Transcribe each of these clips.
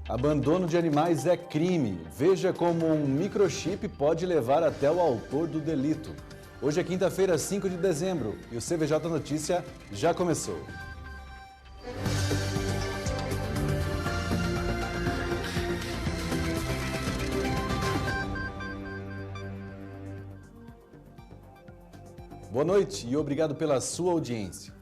Abandono de animais é crime. Veja como um microchip pode levar até o autor do delito. Hoje é quinta-feira, 5 de dezembro, e o CVJ Notícia já começou. Boa noite e obrigado pela sua audiência.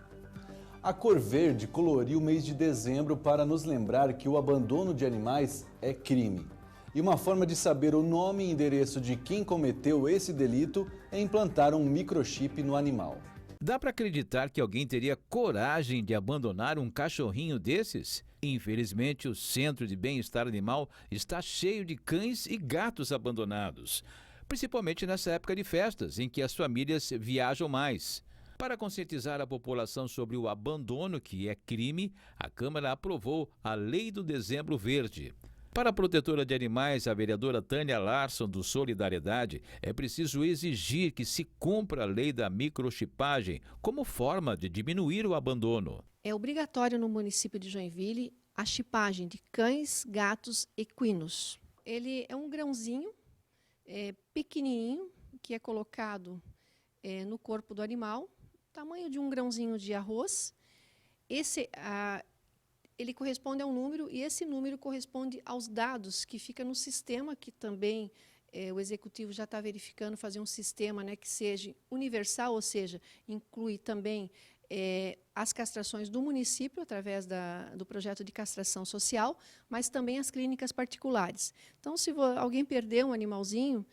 A cor verde coloriu o mês de dezembro para nos lembrar que o abandono de animais é crime. E uma forma de saber o nome e endereço de quem cometeu esse delito é implantar um microchip no animal. Dá para acreditar que alguém teria coragem de abandonar um cachorrinho desses? Infelizmente, o Centro de Bem-Estar Animal está cheio de cães e gatos abandonados, principalmente nessa época de festas, em que as famílias viajam mais. Para conscientizar a população sobre o abandono, que é crime, a Câmara aprovou a Lei do Dezembro Verde. Para a protetora de animais, a vereadora Tânia Larson, do Solidariedade, é preciso exigir que se cumpra a lei da microchipagem como forma de diminuir o abandono. É obrigatório no município de Joinville a chipagem de cães, gatos e equinos. Ele é um grãozinho pequenininho que é colocado no corpo do animal, tamanho de um grãozinho de arroz. Ele corresponde a um número e esse número corresponde aos dados que fica no sistema, que também o executivo já está verificando fazer um sistema, que seja universal, ou seja, inclui também as castrações do município, através do projeto de castração social, mas também as clínicas particulares. Então, se alguém perder um animalzinho,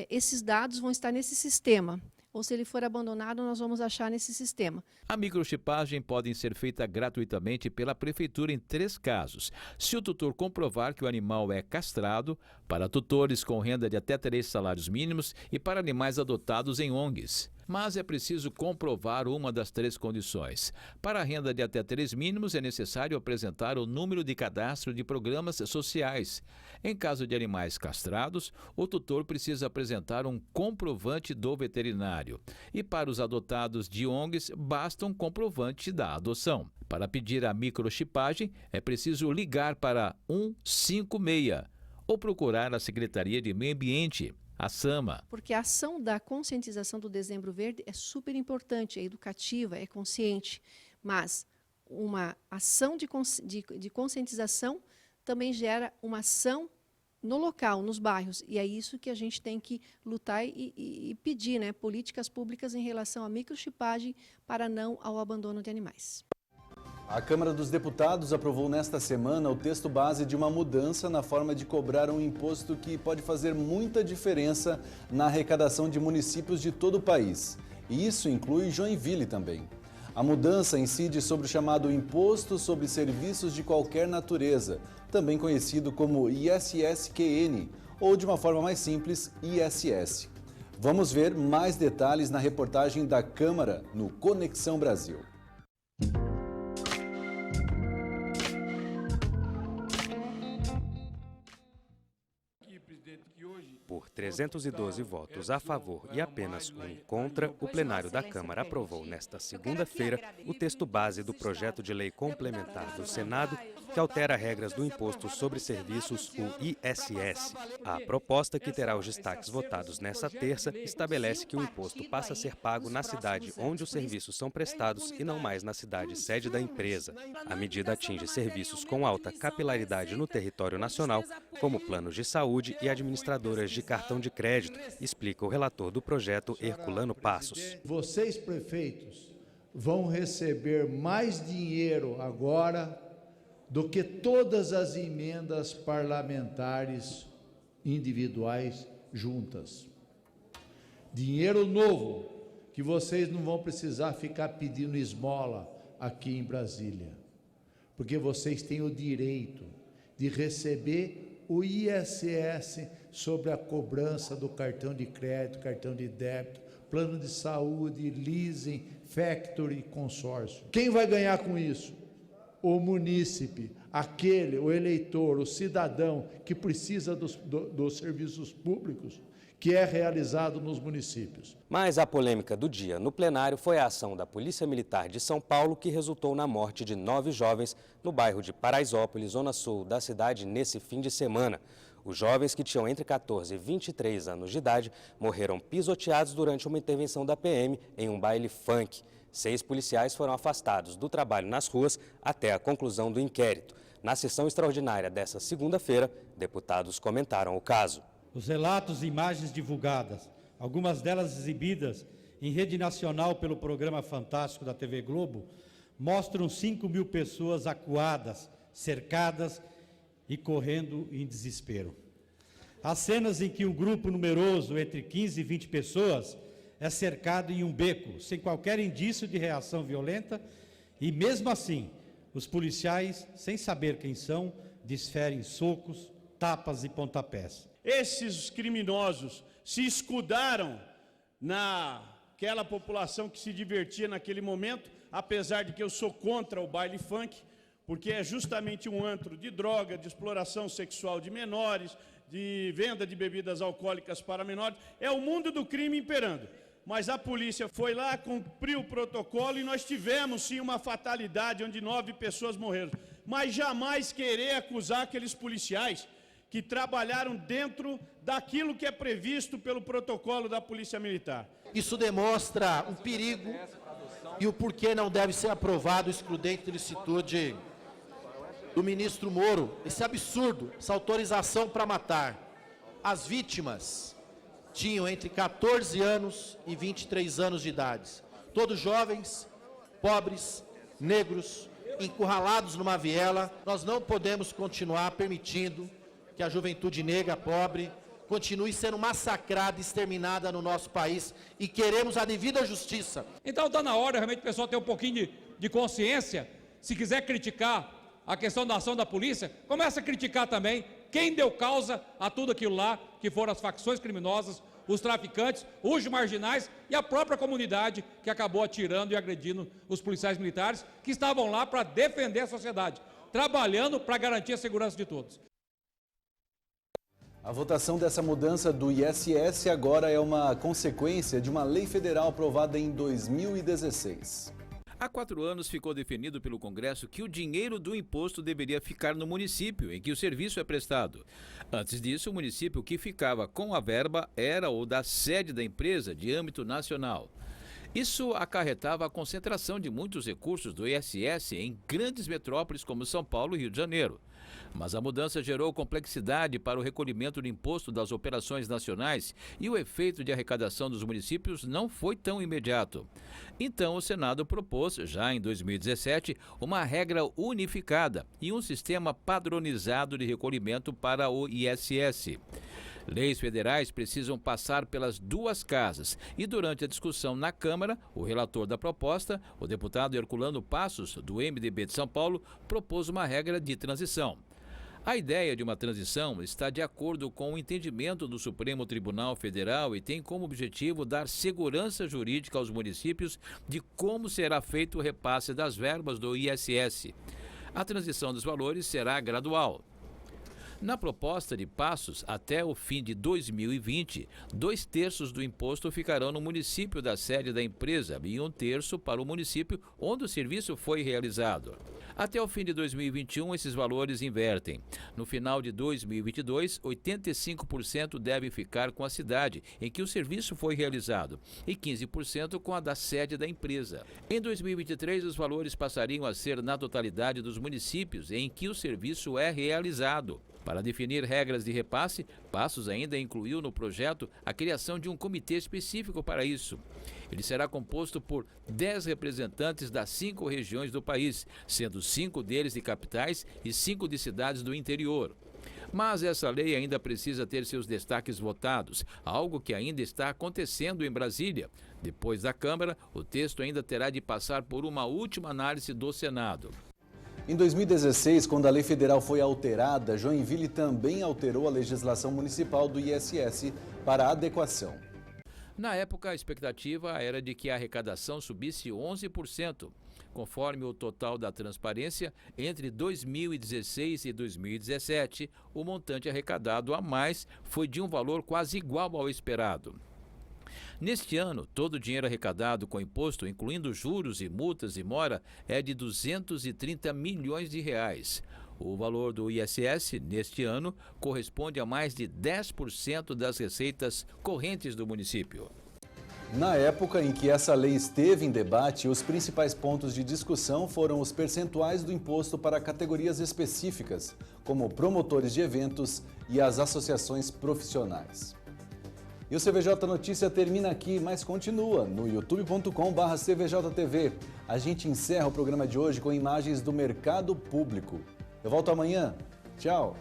esses dados vão estar nesse sistema. Ou se ele for abandonado, nós vamos achar nesse sistema. A microchipagem pode ser feita gratuitamente pela Prefeitura em 3 casos. Se o tutor comprovar que o animal é castrado, para tutores com renda de até 3 salários mínimos e para animais adotados em ONGs. Mas é preciso comprovar uma das 3 condições. Para a renda de até 3 mínimos, é necessário apresentar o número de cadastro de programas sociais. Em caso de animais castrados, o tutor precisa apresentar um comprovante do veterinário. E para os adotados de ONGs, basta um comprovante da adoção. Para pedir a microchipagem, é preciso ligar para 156 ou procurar a Secretaria de Meio Ambiente, a SAMA. Porque a ação da conscientização do Dezembro Verde é super importante, é educativa, é consciente, mas uma ação de conscientização também gera uma ação no local, nos bairros, e é isso que a gente tem que lutar e pedir, políticas públicas em relação à microchipagem para não ao abandono de animais. A Câmara dos Deputados aprovou nesta semana o texto base de uma mudança na forma de cobrar um imposto que pode fazer muita diferença na arrecadação de municípios de todo o país. E isso inclui Joinville também. A mudança incide sobre o chamado Imposto sobre Serviços de Qualquer Natureza, também conhecido como ISSQN, ou de uma forma mais simples, ISS. Vamos ver mais detalhes na reportagem da Câmara no Conexão Brasil. Por 312 votos a favor e apenas 1 contra, o plenário da Câmara aprovou nesta segunda-feira o texto base do projeto de lei complementar do Senado que altera regras do Imposto sobre Serviços, o ISS. A proposta, que terá os destaques votados nesta terça, estabelece que o imposto passa a ser pago na cidade onde os serviços são prestados e não mais na cidade sede da empresa. A medida atinge serviços com alta capilaridade no território nacional, como planos de saúde e administradoras de cartão de crédito, explica o relator do projeto, Herculano Passos. Vocês, prefeitos, vão receber mais dinheiro agora do que todas as emendas parlamentares individuais juntas. Dinheiro novo, que vocês não vão precisar ficar pedindo esmola aqui em Brasília, porque vocês têm o direito de receber o ISS sobre a cobrança do cartão de crédito, cartão de débito, plano de saúde, leasing, factory e consórcio. Quem vai ganhar com isso? O munícipe, o eleitor, o cidadão que precisa dos serviços públicos, que é realizado nos municípios. Mas a polêmica do dia no plenário foi a ação da Polícia Militar de São Paulo, que resultou na morte de 9 jovens no bairro de Paraisópolis, zona sul da cidade, nesse fim de semana. Os jovens, que tinham entre 14 e 23 anos de idade, morreram pisoteados durante uma intervenção da PM em um baile funk. 6 policiais foram afastados do trabalho nas ruas até a conclusão do inquérito. Na sessão extraordinária desta segunda-feira, deputados comentaram o caso. Os relatos e imagens divulgadas, algumas delas exibidas em rede nacional pelo programa Fantástico da TV Globo, mostram 5.000 pessoas acuadas, cercadas e correndo em desespero. Há cenas em que um grupo numeroso, entre 15 e 20 pessoas, é cercado em um beco, sem qualquer indício de reação violenta, e mesmo assim, os policiais, sem saber quem são, desferem socos, tapas e pontapés. Esses criminosos se escudaram naquela população que se divertia naquele momento, apesar de que eu sou contra o baile funk, porque é justamente um antro de droga, de exploração sexual de menores, de venda de bebidas alcoólicas para menores. É o mundo do crime imperando. Mas a polícia foi lá, cumpriu o protocolo e nós tivemos sim uma fatalidade onde 9 pessoas morreram. Mas jamais querer acusar aqueles policiais que trabalharam dentro daquilo que é previsto pelo protocolo da Polícia Militar. Isso demonstra o perigo e o porquê não deve ser aprovado o excludente de licitude do ministro Moro, esse absurdo, essa autorização para matar. As vítimas tinham entre 14 anos e 23 anos de idade, todos jovens, pobres, negros, encurralados numa viela. Nós não podemos continuar permitindo que a juventude negra, pobre, continue sendo massacrada e exterminada no nosso país, e queremos a devida justiça. Então está na hora realmente o pessoal ter um pouquinho de consciência. Se quiser criticar a questão da ação da polícia, começa a criticar também quem deu causa a tudo aquilo lá, que foram as facções criminosas, os traficantes, os marginais e a própria comunidade que acabou atirando e agredindo os policiais militares que estavam lá para defender a sociedade, trabalhando para garantir a segurança de todos. A votação dessa mudança do ISS agora é uma consequência de uma lei federal aprovada em 2016. Há 4 anos ficou definido pelo Congresso que o dinheiro do imposto deveria ficar no município em que o serviço é prestado. Antes disso, o município que ficava com a verba era o da sede da empresa de âmbito nacional. Isso acarretava a concentração de muitos recursos do ISS em grandes metrópoles como São Paulo e Rio de Janeiro. Mas a mudança gerou complexidade para o recolhimento do imposto das operações nacionais e o efeito de arrecadação dos municípios não foi tão imediato. Então, o Senado propôs, já em 2017, uma regra unificada e um sistema padronizado de recolhimento para o ISS. Leis federais precisam passar pelas 2 casas e, durante a discussão na Câmara, o relator da proposta, o deputado Herculano Passos, do MDB de São Paulo, propôs uma regra de transição. A ideia de uma transição está de acordo com o entendimento do Supremo Tribunal Federal e tem como objetivo dar segurança jurídica aos municípios de como será feito o repasse das verbas do ISS. A transição dos valores será gradual. Na proposta de Passos, até o fim de 2020, 2/3 do imposto ficarão no município da sede da empresa e 1/3 para o município onde o serviço foi realizado. Até o fim de 2021, esses valores invertem. No final de 2022, 85% deve ficar com a cidade em que o serviço foi realizado e 15% com a da sede da empresa. Em 2023, os valores passariam a ser na totalidade dos municípios em que o serviço é realizado. Para definir regras de repasse, Passos ainda incluiu no projeto a criação de um comitê específico para isso. Ele será composto por 10 representantes das 5 regiões do país, sendo 5 deles de capitais e 5 de cidades do interior. Mas essa lei ainda precisa ter seus destaques votados, algo que ainda está acontecendo em Brasília. Depois da Câmara, o texto ainda terá de passar por uma última análise do Senado. Em 2016, quando a lei federal foi alterada, Joinville também alterou a legislação municipal do ISS para adequação. Na época, a expectativa era de que a arrecadação subisse 11%, Conforme o total da transparência, entre 2016 e 2017, o montante arrecadado a mais foi de um valor quase igual ao esperado. Neste ano, todo o dinheiro arrecadado com imposto, incluindo juros e multas e mora, é de 230 milhões de reais. O valor do ISS, neste ano, corresponde a mais de 10% das receitas correntes do município. Na época em que essa lei esteve em debate, os principais pontos de discussão foram os percentuais do imposto para categorias específicas, como promotores de eventos e as associações profissionais. E o CVJ Notícia termina aqui, mas continua no youtube.com/CVJTV. A gente encerra o programa de hoje com imagens do mercado público. Eu volto amanhã. Tchau!